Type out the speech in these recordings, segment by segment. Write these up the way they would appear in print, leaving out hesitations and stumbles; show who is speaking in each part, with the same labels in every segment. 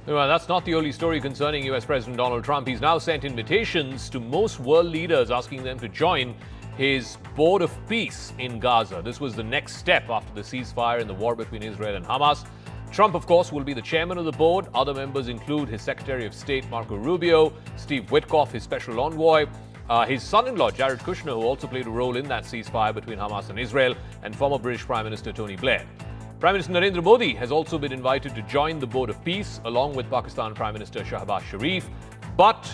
Speaker 1: Well, that's not the only story concerning US President Donald Trump. He's now sent invitations to most world leaders asking them to join his board of peace in Gaza. This was the next step after the ceasefire in the war between Israel and Hamas. Trump, of course, will be the chairman of the board. Other members include his Secretary of State, Marco Rubio, Steve Witkoff, his special envoy, his son-in-law, Jared Kushner, who also played a role in that ceasefire between Hamas and Israel, and former British Prime Minister Tony Blair. Prime Minister Narendra Modi has also been invited to join the Board of Peace, along with Pakistan Prime Minister Shahbaz Sharif. But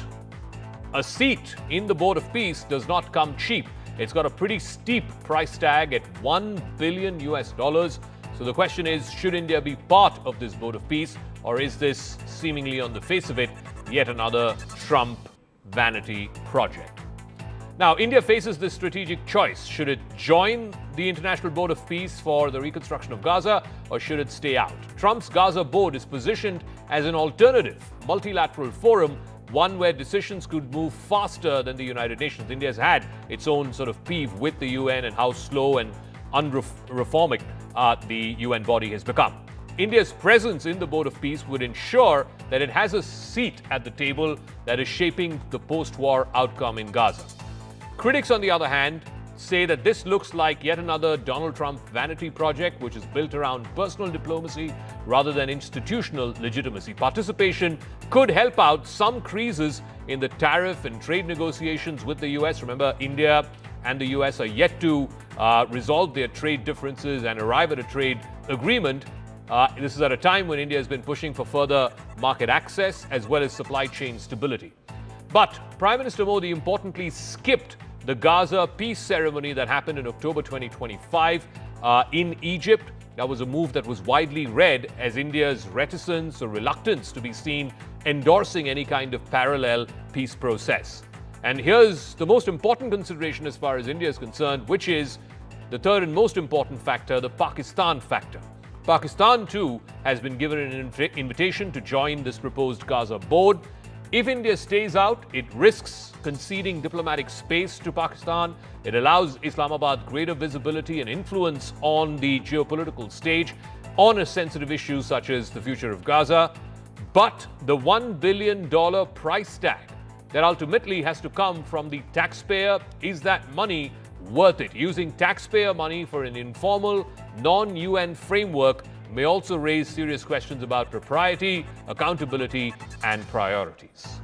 Speaker 1: a seat in the Board of Peace does not come cheap. It's got a pretty steep price tag at $1 billion. So the question is, should India be part of this Board of Peace, or is this, seemingly on the face of it, yet another Trump vanity project? Now, India faces this strategic choice. Should it join the International Board of Peace for the reconstruction of Gaza, or should it stay out? Trump's Gaza board is positioned as an alternative multilateral forum, one where decisions could move faster than the United Nations. India has had its own sort of peeve with the UN and how slow and unreformic the UN body has become. India's presence in the Board of Peace would ensure that it has a seat at the table that is shaping the post-war outcome in Gaza. Critics, on the other hand, say that this looks like yet another Donald Trump vanity project, which is built around personal diplomacy rather than institutional legitimacy. Participation could help out some creases in the tariff and trade negotiations with the US. Remember, India and the US are yet to resolve their trade differences and arrive at a trade agreement. This is at a time when India has been pushing for further market access as well as supply chain stability. But Prime Minister Modi importantly skipped the Gaza peace ceremony that happened in October 2025 in Egypt. That was a move that was widely read as India's reticence or reluctance to be seen endorsing any kind of parallel peace process. And here's the most important consideration as far as India is concerned, which is the third and most important factor, the Pakistan factor. Pakistan, too, has been given an invitation to join this proposed Gaza board. If India stays out, it risks conceding diplomatic space to Pakistan. It allows Islamabad greater visibility and influence on the geopolitical stage on a sensitive issue such as the future of Gaza. But the $1 billion price tag that ultimately has to come from the taxpayer, is that money worth it? Using taxpayer money for an informal, non-UN framework may also raise serious questions about propriety, accountability, and priorities.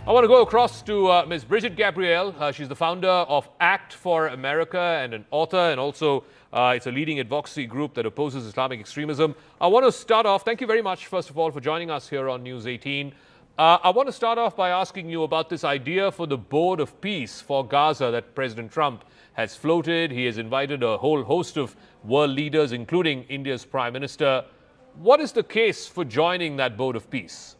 Speaker 1: I want to go across to Ms. Brigitte Gabriel. She's the founder of Act for America and an author, and also it's a leading advocacy group that opposes Islamic extremism. I want to start off, thank you very much, first of all, for joining us here on News 18. I want to start off by asking you about this idea for the Board of Peace for Gaza that President Trump has floated. He has invited a whole host of world leaders, including India's Prime Minister. What is the case for joining that Board of Peace?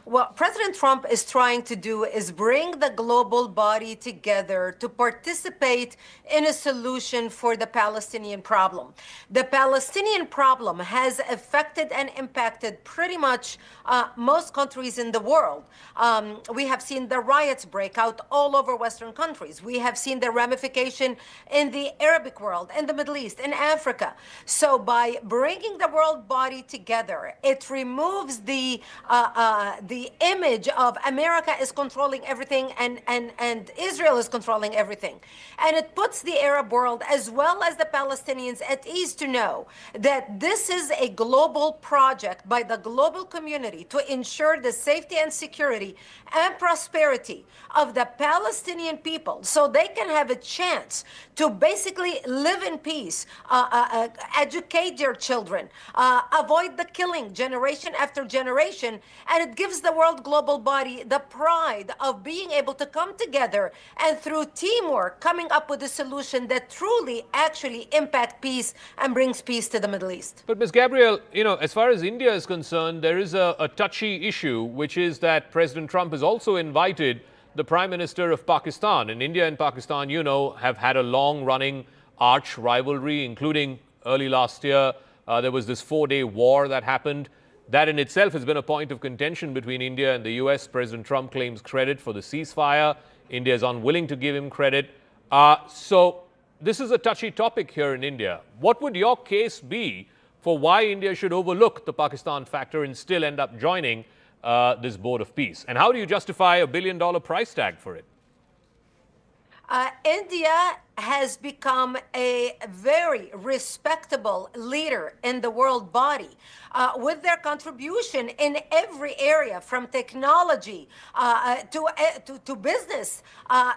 Speaker 2: What President Trump is trying to do is bring the global body together to participate in a solution for the Palestinian problem. The Palestinian problem has affected and impacted pretty much most countries in the world. We have seen the riots break out all over Western countries. We have seen the ramification in the Arabic world, in the Middle East, in Africa. So by bringing the world body together, it removes the image of America is controlling everything and Israel is controlling everything. And it puts the Arab world as well as the Palestinians at ease to know that this is a global project by the global community to ensure the safety and security and prosperity of the Palestinian people so they can have a chance to basically live in peace, educate their children, avoid the killing generation after generation. And it gives the world global body the pride of being able to come together and through teamwork coming up with a solution that truly actually impact peace and brings peace to the Middle East.
Speaker 1: But Ms. Gabriel, as far as India is concerned, there is a touchy issue, which is that President Trump has also invited the Prime Minister of Pakistan. And India and Pakistan, have had a long-running arch rivalry, including early last year. There was this 4-day war that happened. That in itself has been a point of contention between India and the US. President Trump claims credit for the ceasefire. India is unwilling to give him credit. So this is a touchy topic here in India. What would your case be for why India should overlook the Pakistan factor and still end up joining this board of peace? And how do you justify $1 billion price tag for it?
Speaker 2: India has become a very respectable leader in the world body with their contribution in every area, from technology to business.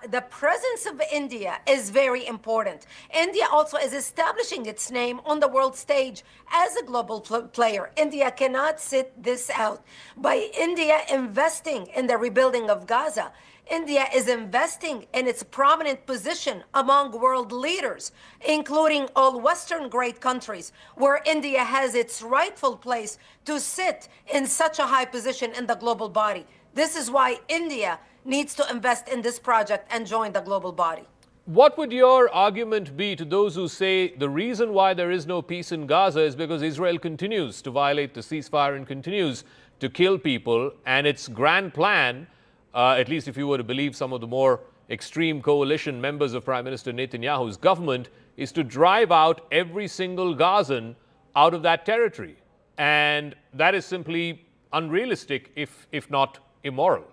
Speaker 2: The presence of India is very important. India also is establishing its name on the world stage as a global player. India cannot sit this out. By India investing in the rebuilding of Gaza, India is investing in its prominent position among world leaders, including all Western great countries, where India has its rightful place to sit in such a high position in the global body. This is why India needs to invest in this project and join the global body.
Speaker 1: What would your argument be to those who say the reason why there is no peace in Gaza is because Israel continues to violate the ceasefire and continues to kill people, and its grand plan, at least if you were to believe some of the more extreme coalition members of Prime Minister Netanyahu's government, is to drive out every single Gazan out of that territory? And that is simply unrealistic, if not immoral.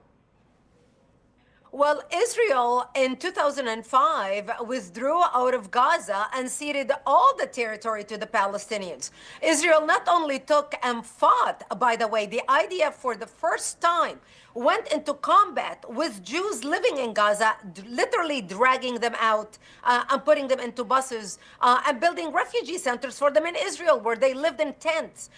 Speaker 2: Well, Israel in 2005 withdrew out of Gaza and ceded all the territory to the Palestinians. Israel not only took and fought, by the way, the IDF for the first time went into combat with Jews living in Gaza, literally dragging them out and putting them into buses and building refugee centers for them in Israel, where they lived in tents.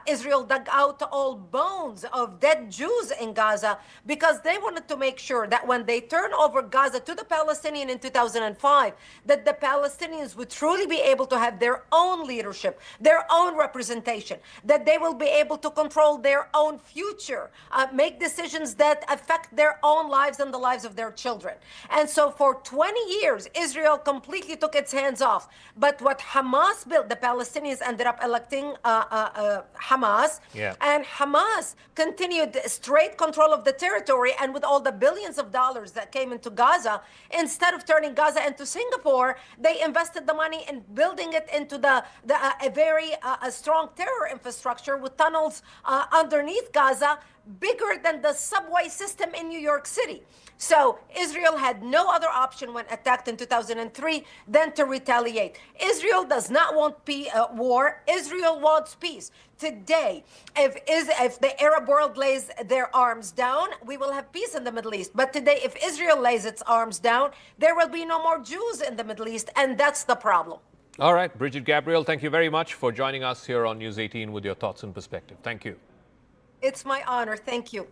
Speaker 2: Israel dug out all bones of dead Jews in Gaza because they wanted to make sure that when they turn over Gaza to the Palestinians in 2005, that the Palestinians would truly be able to have their own leadership, their own representation, that they will be able to control their own future, make decisions that affect their own lives and the lives of their children. And so for 20 years, Israel completely took its hands off. But what Hamas built, the Palestinians ended up electing Hamas, and Hamas continued straight control of the territory. And with all the billions of dollars that came into Gaza, instead of turning Gaza into Singapore, they invested the money in building it into a very strong terror infrastructure with tunnels underneath Gaza, bigger than the subway system in New York City. So Israel had no other option when attacked in 2003 than to retaliate. Israel does not want war. Israel wants peace. Today, if the Arab world lays their arms down, we will have peace in the Middle East. But today, if Israel lays its arms down, there will be no more Jews in the Middle East, and that's the problem.
Speaker 1: All right, Brigitte Gabriel, thank you very much for joining us here on News 18 with your thoughts and perspective. Thank you.
Speaker 2: It's my honor. Thank you.